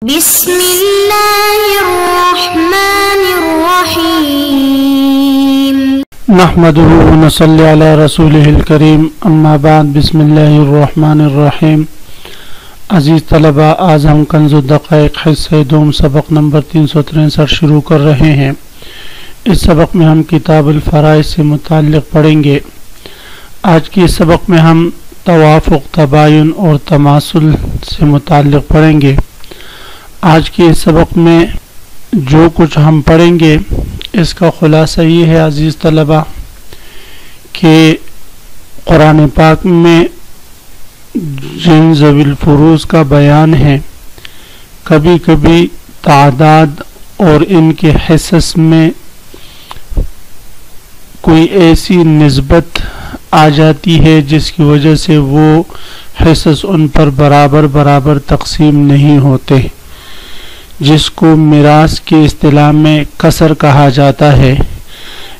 بسم اللہ الرحمن الرحیم نحمده ونصلی علی رسولہ الکریم اما بعد بسم اللہ الرحمن الرحیم۔ عزیز طلبہ، آج ہم کنز الدقائق حصہ دوم سبق نمبر 363 شروع کر رہے ہیں۔ اس سبق میں ہم کتاب الفرائض سے متعلق پڑھیں گے۔ آج کے سبق میں ہم توافق، تباین اور تماثل سے متعلق پڑھیں گے۔ آج کے سبق میں جو کچھ ہم پڑھیں گے اس کا خلاصہ یہ ہے عزیز طلبہ کہ قرآن پاک میں جن ذوی الفروض کا بیان ہے، کبھی کبھی تعداد اور ان کے حصص میں کوئی ایسی نسبت آ جاتی ہے جس کی وجہ سے وہ حصص ان پر برابر تقسیم نہیں ہوتے، جس کو میراث کی اصطلاح میں کسر کہا جاتا ہے۔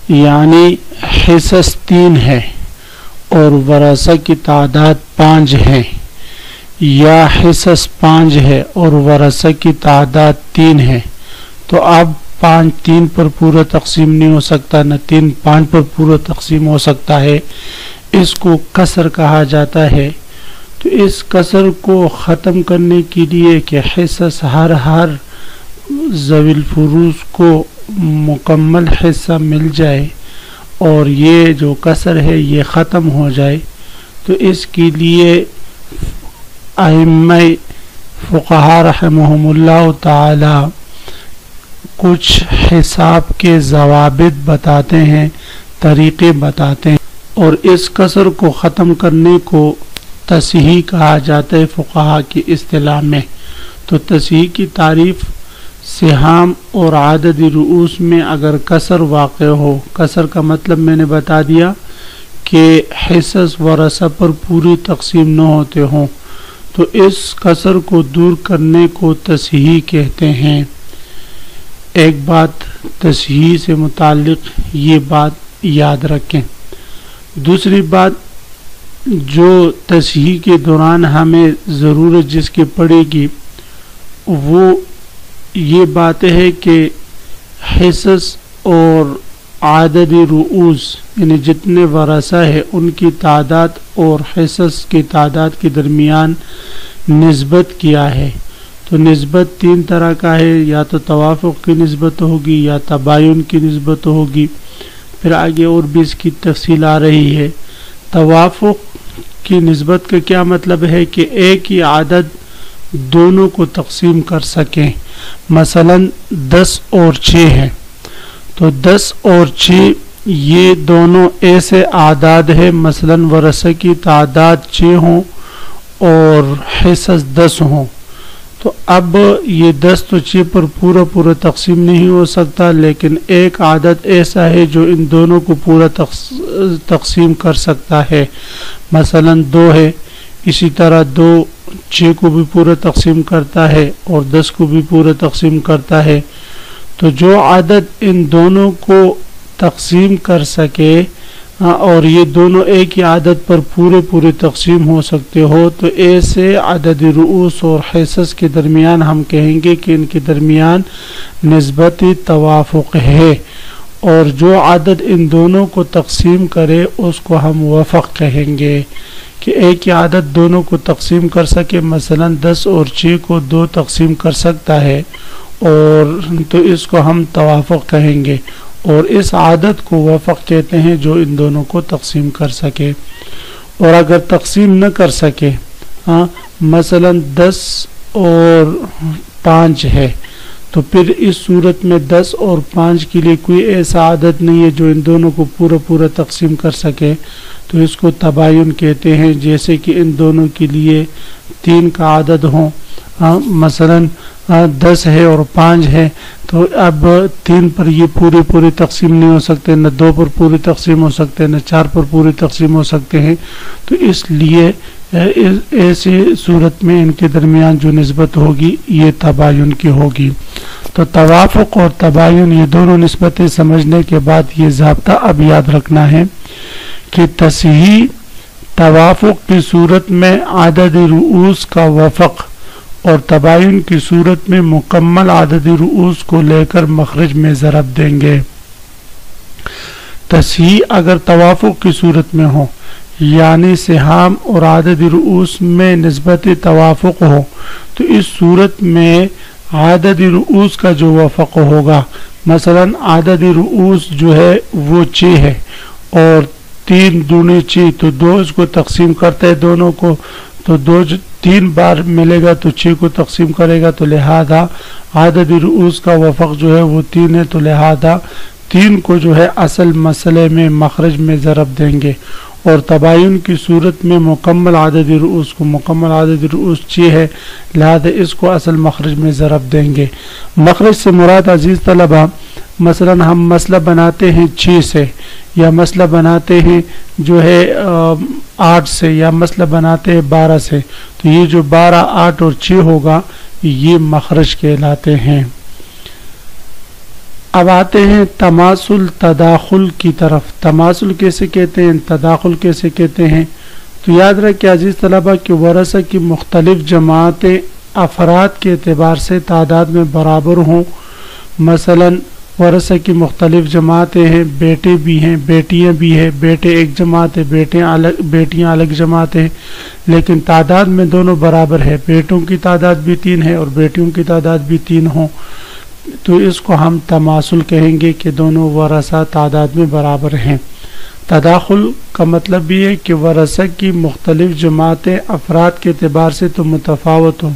یعنی حصص 3 ہے اور ورثہ کی تعداد 5 ہے، یا حصص 5 ہے اور ورثہ کی تعداد 3 ہے، تو اب 5 3 پر پورا تقسیم نہیں ہو سکتا، نہ 3 5 پر پورا تقسیم ہو سکتا ہے۔ اس کو کسر کہا جاتا ہے۔ تو اس کسر کو ختم کرنے کے لیے کہ حصص ہر ذوی الفروض کو مکمل حصہ مل جائے اور یہ جو کسر ہے یہ ختم ہو جائے، تو اس کے لیے ائمہ فقہا رحمہم اللہ تعالی کچھ حساب کے ضوابط بتاتے ہیں، طریقے بتاتے ہیں، اور اس کسر کو ختم کرنے کو تصحیح کہا جاتا ہے فقہا کی اصطلاح میں۔ تو تصحیح کی تعریف سہام اور عدد رؤوس میں اگر کسر واقع ہو، کسر کا مطلب میں نے بتا دیا کہ حصص ورثہ پر پوری تقسیم نہ ہوتے ہوں، تو اس کسر کو دور کرنے کو تصحیح کہتے ہیں۔ ایک بات تصحیح سے متعلق یہ بات یاد رکھیں۔ دوسری بات جو تصحیح کے دوران ہمیں ضرورت جس کی پڑے گی وہ یہ بات ہے کہ حصص اور عدد رؤوس یعنی جتنے ورثہ ہے ان کی تعداد اور حصص کی تعداد کے درمیان نسبت کیا ہے۔ تو نسبت 3 طرح کا ہے، یا تو توافق کی نسبت ہوگی یا تباین کی نسبت ہوگی، پھر آگے اور بھی اس کی تفصیل آ رہی ہے۔ توافق کی نسبت کا کیا مطلب ہے کہ ایک ہی عدد دونوں کو تقسیم کر سکیں۔ مثلا 10 اور 6 ہے، تو 10 اور 6 یہ دونوں ایسے اعداد ہیں، مثلا ورثہ کی تعداد 6 ہوں اور حصص 10 ہوں، تو اب یہ 10 تو 6 پر پورا تقسیم نہیں ہو سکتا، لیکن ایک عدد ایسا ہے جو ان دونوں کو پورا تقسیم کر سکتا ہے۔ مثلا 2 ہے، اسی طرح 2 6 کو بھی پورا تقسیم کرتا ہے اور 10 کو بھی پورا تقسیم کرتا ہے۔ تو جو عدد ان دونوں کو تقسیم کر سکے اور یہ دونوں ایک ہی عدد پر پورے تقسیم ہو سکتے ہو، تو ایسے عدد رؤوس اور حصص کے درمیان ہم کہیں گے کہ ان کے درمیان نسبت توافق ہے، اور جو عدد ان دونوں کو تقسیم کرے اس کو ہم وفق کہیں گے، کہ ایک ہی عدد دونوں کو تقسیم کر سکے۔ مثلا 10 اور 6 کو 2 تقسیم کر سکتا ہے، اور تو اس کو ہم توافق کہیں گے، اور اس عدد کو وفق کہتے ہیں جو ان دونوں کو تقسیم کر سکے۔ اور اگر تقسیم نہ کر سکے، مثلا 10 اور 5 ہے، تو پھر اس صورت میں 10 اور 5 کے لیے کوئی ایسا عدد نہیں ہے جو ان دونوں کو پورا تقسیم کر سکے، تو اس کو تباین کہتے ہیں۔ جیسے کہ ان دونوں کے لیے 3 کا عدد ہوں، مثلا 10 ہے اور 5 ہے، تو اب 3 پر یہ پورے تقسیم نہیں ہو سکتے، نہ 2 پر پوری تقسیم ہو سکتے، نہ 4 پر پوری تقسیم ہو سکتے ہیں، تو اس لیے ایسے صورت میں ان کے درمیان جو نسبت ہوگی یہ تباین کی ہوگی۔ تو توافق اور تباین یہ دونوں نسبتیں سمجھنے کے بعد یہ ضابطہ اب یاد رکھنا ہے کہ تصحیح توافق کی صورت میں عدد رؤوس کا وفق اور تباین کی صورت میں مکمل عدد رؤوس کو لے کر مخرج میں ضرب دیں گے۔ تصحیح اگر توافق کی صورت میں ہو، یعنی سہام اور عدد رؤوس میں نسبت توافق ہو، تو اس صورت میں عدد رؤوس کا جو وفق ہوگا، مثلا عدد رؤوس جو ہے وہ 6 ہے اور 3 دونے 6، تو 2 اس کو تقسیم کرتے ہیں دونوں کو، تو 3 بار ملے گا تو 6 کو تقسیم کرے گا، تو لہذا عدد رؤوس کا وفق جو ہے وہ 3 ہے، تو لہذا 3 کو جو ہے اصل مسئلے میں مخرج میں ضرب دیں گے۔ اور تباین کی صورت میں مکمل عدد رؤوس کو، مکمل عدد رؤوس 6 ہے، لہذا اس کو اصل مخرج میں ضرب دیں گے۔ مخرج سے مراد عزیز طلبہ، مثلا ہم مسئلہ بناتے ہیں 6 سے، یا مسئلہ بناتے ہیں جو ہے 8 سے، یا مسئلہ بناتے ہیں 12 سے، تو یہ جو 12، 8 اور 6 ہوگا یہ مخرج کہلاتے ہیں۔ اب آتے ہیں تماثل تداخل کی طرف۔ تماثل کیسے کہتے ہیں، تداخل کیسے کہتے ہیں؟ تو یاد رکھیں عزیز طلبہ کہ ورثہ کی مختلف جماعتیں افراد کے اعتبار سے تعداد میں برابر ہوں۔ مثلا ورثہ کی مختلف جماعتیں ہیں، بیٹے بھی ہیں، بیٹیاں بھی ہیں، بیٹے ایک جماعت ہے، بیٹیاں الگ جماعت ہیں، لیکن تعداد میں دونوں برابر ہے، بیٹوں کی تعداد بھی 3 ہے اور بیٹیوں کی تعداد بھی 3 ہوں، تو اس کو ہم تماثل کہیں گے کہ دونوں ورثہ تعداد میں برابر ہیں۔ تداخل کا مطلب یہ ہے کہ ورثہ کی مختلف جماعتیں افراد کے اعتبار سے تو متفاوت ہوں،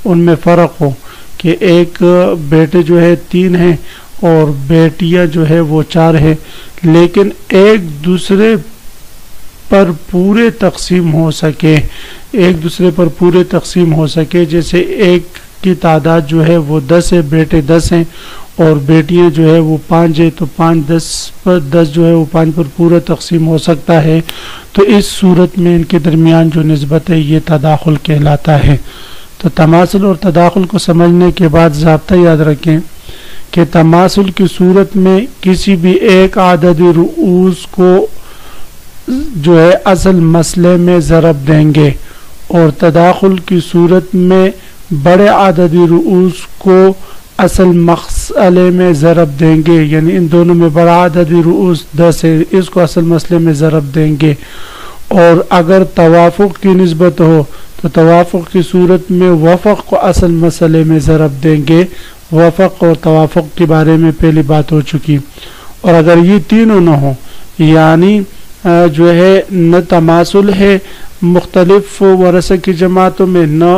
ان میں فرق ہو کہ ایک بیٹے جو ہے 3 ہیں اور بیٹیاں جو ہے وہ 4 ہیں، لیکن ایک دوسرے پر پورے تقسیم ہو سکے، ایک دوسرے پر پورے تقسیم ہو سکے، جیسے ایک کی تعداد جو ہے وہ 10 ہے، بیٹے 10 ہیں اور بیٹیاں جو ہے وہ 5 ہے، تو 5 10 پر 10 جو ہے وہ 5 پر پورا تقسیم ہو سکتا ہے، تو اس صورت میں ان کے درمیان جو نسبت ہے یہ تداخل کہلاتا ہے۔ تو تماثل اور تداخل کو سمجھنے کے بعد ضابطہ یاد رکھیں کہ تماثل کی صورت میں کسی بھی ایک عدد رؤوس کو جو ہے اصل مسئلے میں ضرب دیں گے، اور تداخل کی صورت میں بڑے عددی رؤوس کو اصل مسئلے میں ضرب دیں گے، یعنی ان دونوں میں بڑا عددی رؤوس 10 ہے، اس کو اصل مسئلے میں ضرب دیں گے۔ اور اگر توافق کی نسبت ہو تو توافق کی صورت میں وفق کو اصل مسئلے میں ضرب دیں گے۔ وفق اور توافق کے بارے میں پہلی بات ہو چکی۔ اور اگر یہ تینوں نہ ہو، یعنی جو ہے نہ تماثل ہے مختلف ورثہ کی جماعتوں میں، نہ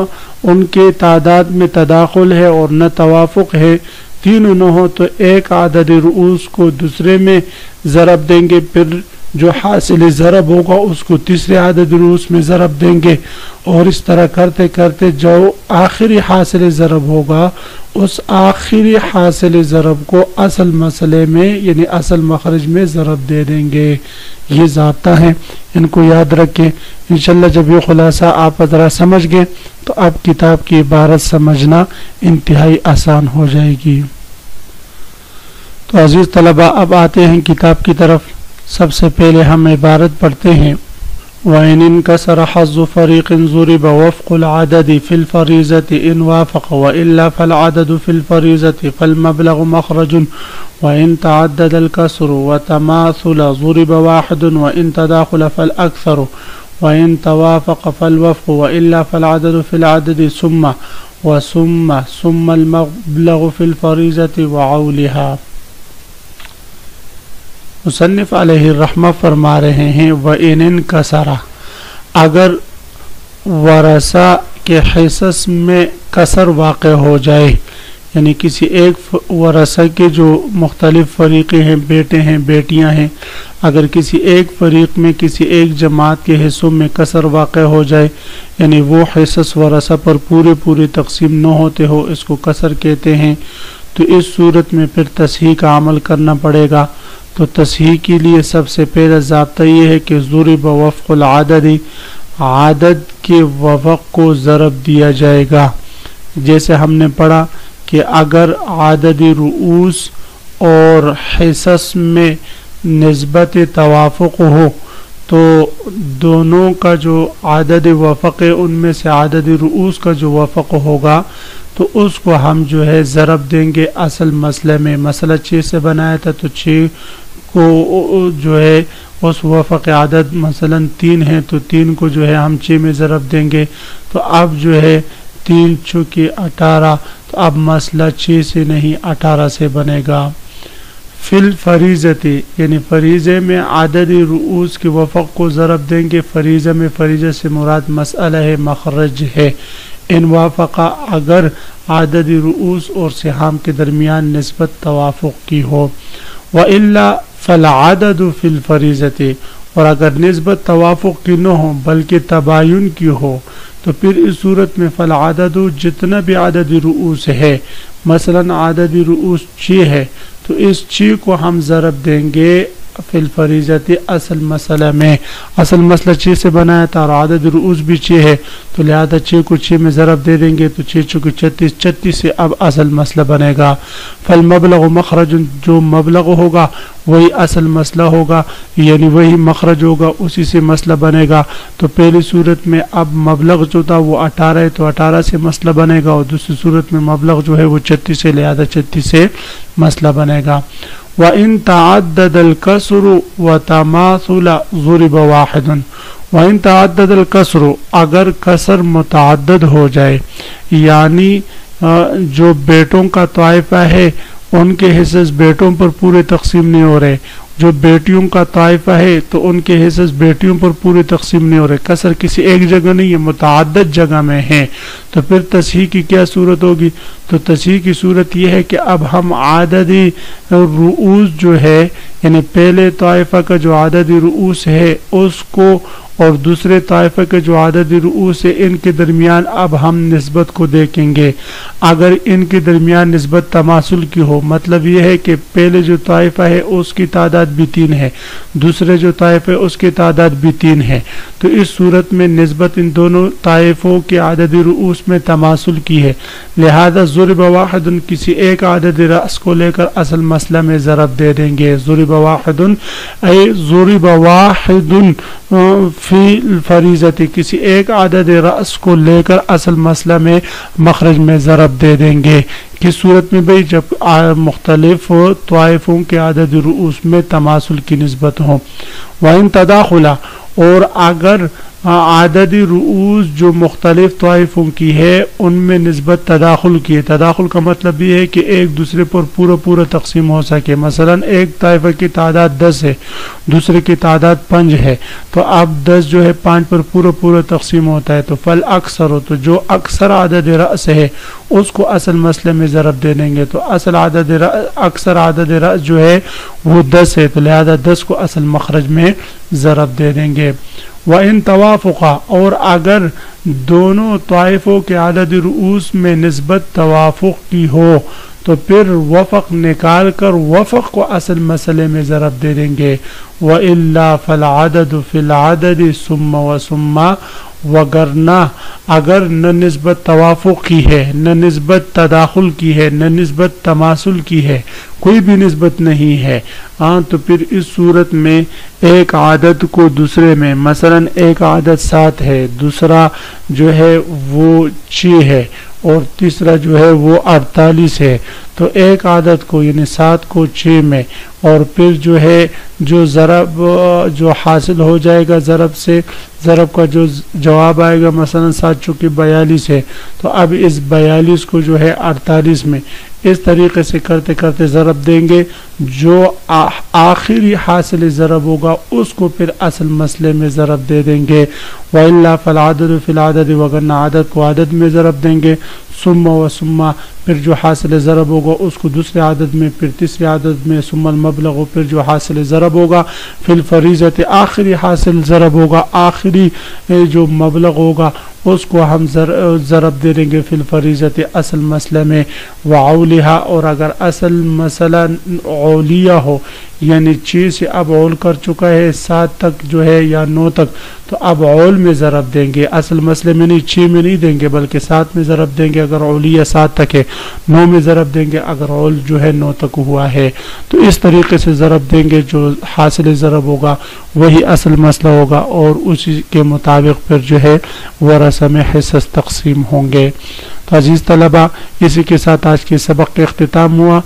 ان کے تعداد میں تداخل ہے اور نہ توافق ہے، تینوں نہ ہو، تو ایک عدد رؤوس کو دوسرے میں ضرب دیں گے، پھر جو حاصل ضرب ہوگا اس کو تیسرے عدد رؤوس میں ضرب دیں گے، اور اس طرح کرتے کرتے جو آخری حاصل ضرب ہوگا اس آخری حاصل ضرب کو اصل مسئلے میں یعنی اصل مخرج میں ضرب دے دیں گے۔ یہ ضابطہ ہے، ان کو یاد رکھیں۔ انشاءاللہ جب یہ خلاصہ آپ ذرا سمجھ گئے تو اب کتاب کی عبارت سمجھنا انتہائی آسان ہو جائے گی۔ تو عزیز طلبہ اب آتے ہیں کتاب کی طرف۔ سب سے پہلے ہم عبارت پڑھتے ہیں، وَإِنْ انْكَسَرَ حَظُّ فَرِيقٍ ضُرِبَ وَفْقُ الْعَدَدِ فِي الْفَرِيضَةِ إِنْ وَافَقَ وَإِلَّا فَالْعَدَدُ فِي الْفَرِيضَةِ فَالْمَبْلَغُ مَخْرَجٌ وَإِنْ تَعَدَّدَ الْكَسْرُ وَتَمَاثُلَ ضُرِبَ وَاحِدٌ وَإِنْ تَدَاخُلَ فَالْأَكْثَرُ وَإِنْ تَوَافَقَ فَالْوَفْقُ وَإِلَّا فَالْعَدَدُ فِي الْعَدَدِ ثُمَّ الْمَبْلَغُ فِي الْفَرِيضَةِ وَعَوْلِهَا۔ مصنف علیہ الرحمہ فرما رہے ہیں، وَإِنْ انْكَسَرَ، اگر ورثہ کے حصص میں کسر واقع ہو جائے، یعنی کسی ایک ورثہ کے جو مختلف فریقیں ہیں، بیٹے ہیں، بیٹیاں ہیں، اگر کسی ایک فریق میں کسی ایک جماعت کے حصوں میں کسر واقع ہو جائے، یعنی وہ حصص ورثہ پر پورے تقسیم نہ ہوتے ہو، اس کو کسر کہتے ہیں، تو اس صورت میں پھر تصحیح کا عمل کرنا پڑے گا۔ تو تصحیح کے لیے سب سے پہلا ضابطہ یہ ہے کہ ضرب وفق العدد، عدد کے وفق کو ضرب دیا جائے گا۔ جیسے ہم نے پڑھا کہ اگر عدد رؤوس اور حصص میں نسبت توافق ہو تو دونوں کا جو عدد وفق ہے ان میں سے عدد رؤوس کا جو وفق ہوگا تو اس کو ہم جو ہے ضرب دیں گے اصل مسئلے میں. مسئلہ 6 سے بنایا تھا تو 6 کو جو ہے اس وفق عدد مثلا 3 ہے تو 3 کو جو ہے ہم 6 میں ضرب دیں گے. تو اب جو ہے 3 چونکہ 18 تو اب مسئلہ 6 سے نہیں 18 سے بنے گا. فی الفریضتی یعنی فریضے میں عدد رؤوس کے وفق کو ضرب دیں گے. فریضہ میں فریضہ سے مراد مسئلہ ہے مخرج ہے. ان وافقہ اگر عدد رؤوس اور سہام کے درمیان نسبت توافق کی ہو. وَإِلَّا فَالْعَدَدُ فِي الْفَرِيضَةِ اور اگر نسبت توافق کی نہ ہو بلکہ تباین کی ہو تو پھر اس صورت میں فالعدد جتنا بھی عدد رؤوس ہے مثلا عدد رؤوس 6 ہے تو اس 6 کو ہم ضرب دیں گے فی الفریضۃ اصل مسئلہ میں. اصل مسئلہ 6 سے بنایا تھا اور عدد رؤوس بھی 6 ہے تو لہذا 6 کو 6 میں ضرب دے دیں گے تو 6 چونکہ 36 36 سے اب اصل مسئلہ بنے گا. فالمبلغ مخرج جو مبلغ ہوگا وہی اصل مسئلہ ہوگا یعنی وہی مخرج ہوگا اسی سے مسئلہ بنے گا. تو پہلی صورت میں اب مبلغ جو تھا وہ 18 ہے تو 18 سے مسئلہ بنے گا اور دوسری صورت میں مبلغ جو ہے وہ 36 ہے لہذا 36 سے مسئلہ بنے گا. وَإِن تَعَدَّدَ الْكَسْرُ وَتَمَاثُلَ ضُرِبَ وَاحِدٌ وَإِن تَعَدَّدَ الْكَسْرُ اگر کسر متعدد ہو جائے یعنی جو بیٹوں کا طائفہ ہے ان کے حصص بیٹوں پر پورے تقسیم نہیں ہو رہے, جو بیٹیوں کا طائفہ ہے تو ان کے حصص بیٹیوں پر پورے تقسیم نہیں ہو رہے, کسر کسی ایک جگہ نہیں ہے متعدد جگہ میں ہے. تو پھر تصحیح کی کیا صورت ہوگی؟ تو تصحیح کی صورت یہ ہے کہ اب ہم عددی رؤوس جو ہے یعنی پہلے طائفہ کا جو عددی رؤوس ہے اس کو اور دوسرے طائفہ کے جو عددی رؤوس ہے ان کے درمیان اب ہم نسبت کو دیکھیں گے. اگر ان کے درمیان نسبت تماثل کی ہو مطلب یہ ہے کہ پہلے جو طائفہ ہے اس کی تعداد بھی 3 ہے دوسرے جو طائفہ ہے اس کی تعداد بھی 3 ہے تو اس صورت میں نسبت ان دونوں طائفوں کے عددی رؤوس میں تماثل کی ہے لہذا ضرب واحد کسی ایک عدد رأس کو لے کر اصل مسئلہ میں ضرب دے دیں گے. ضرب واحد اے ضرب واحد فی الفریضۃ کسی ایک عدد رأس کو لے کر اصل مسئلہ میں مخرج میں ضرب دے دیں گے. کس صورت میں بھئی جب مختلف طائفوں کے عدد رؤوس میں تماثل کی نسبت ہو. وَإِن تَدَاخُلَ اور اگر عددی رؤوس جو مختلف طائفوں کی ہے ان میں نسبت تداخل کی ہے. تداخل کا مطلب یہ ہے کہ ایک دوسرے پر پورا تقسیم ہو سکے. مثلا ایک طائفہ کی تعداد 10 ہے دوسرے کی تعداد 5 ہے تو اب 10 جو ہے 5 پر پورا تقسیم ہوتا ہے تو فل اکثر ہو تو جو اکثر عدد رأس ہے اس کو اصل مسئلے میں ضرب دے دیں گے. تو اصل اکثر عدد رأس جو ہے وہ 10 ہے تو لہذا 10 کو اصل مخرج میں ضرب دے دیں گے. وَإِن توافقا اور اگر دونوں طائفوں کے عدد رؤوس میں نسبت توافق کی ہو تو پھر وفق نکال کر وفق کو اصل مسئلے میں ضرب دے دیں گے. وَإِلَّا فَالْعَدَدُ فِي الْعَدَدِ ثُمَّ وَثُمَّ وگرنہ اگر نہ نسبت توافق کی ہے نہ نسبت تداخل کی ہے نہ نسبت تماثل کی ہے کوئی بھی نسبت نہیں ہے تو پھر اس صورت میں ایک عدد کو دوسرے میں مثلا ایک عدد 7 ہے دوسرا جو ہے وہ 6 ہے اور تیسرا جو ہے وہ 48 ہے تو ایک عدد کو یعنی 7 کو 6 میں اور پھر جو ہے جو ضرب جو حاصل ہو جائے گا ضرب سے ضرب کا جو جواب آئے گا مثلا 7 چونکہ 42 ہے تو اب اس 42 کو جو ہے 48 میں اس طریقے سے کرتے کرتے ضرب دیں گے. جو آخری حاصل ضرب ہوگا اس کو پھر اصل مسئلے میں ضرب دے دیں گے. وَإِلَّا فَالْعَدَدُ فِي الْعَدَدِ وگرنہ عدد کو عدد میں ضرب دیں گے. ثم و ثم پھر جو حاصل ضرب ہوگا اس کو دوسرے عدد میں پھر تیسرے عدد میں ثم المبلغ پھر جو حاصل ضرب ہوگا فی الفریضۃ آخری حاصل ضرب ہوگا آخری جو مبلغ ہوگا اس کو ہم ضرب دے دیں گے فی الفریضۃ اصل مسئلہ میں. وعولها اور اگر اصل مسئلہ اولیہ ہو یعنی 6 سے اب اول کر چکا ہے 7 تک جو ہے یا 9 تک، تو اب اول میں ضرب دیں گے، اصل مسئلے میں نہیں 6 میں نہیں دیں گے بلکہ 7 میں ضرب دیں گے اگر اولیہ 7 تک ہے، 9 میں ضرب دیں گے اگر اول جو ہے 9 تک ہوا ہے۔ تو اس طریقے سے ضرب دیں گے، جو حاصل ضرب ہوگا وہی اصل مسئلہ ہوگا، اور اسی کے مطابق پھر جو ہے ورثہ میں حصص تقسیم ہوں گے۔ تو عزیز طلبہ، اسی کے ساتھ آج کے سبق کا اختتام ہوا۔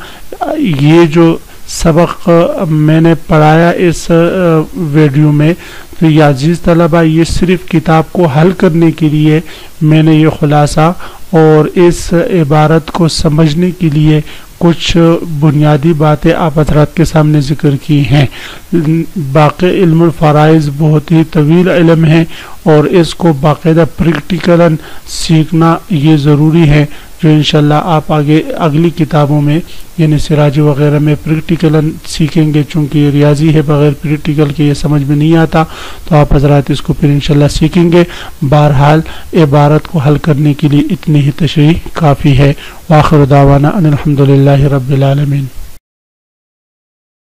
یہ جو سبق میں نے پڑھایا اس ویڈیو میں، تو یہ عزیز طلبہ یہ صرف کتاب کو حل کرنے کے لیے میں نے یہ خلاصہ اور اس عبارت کو سمجھنے کے لیے کچھ بنیادی باتیں آپ حضرات کے سامنے ذکر کی ہیں۔ باقی علم الفرائض بہت ہی طویل علم ہے، اور اس کو باقاعدہ پریکٹیکلاً سیکھنا یہ ضروری ہے، جو انشاءاللہ آپ آگے اگلی کتابوں میں یعنی سراج وغیرہ میں پریکٹیکلاً سیکھیں گے، چونکہ یہ ریاضی ہے، بغیر پریکٹیکل کے یہ سمجھ میں نہیں آتا، تو آپ حضرات اس کو پھر انشاءاللہ سیکھیں گے۔ بہرحال عبارت کو حل کرنے کے لیے اتنی ہی تشریح کافی ہے۔ وآخر دعوانا ان الحمدللہ رب العالمین۔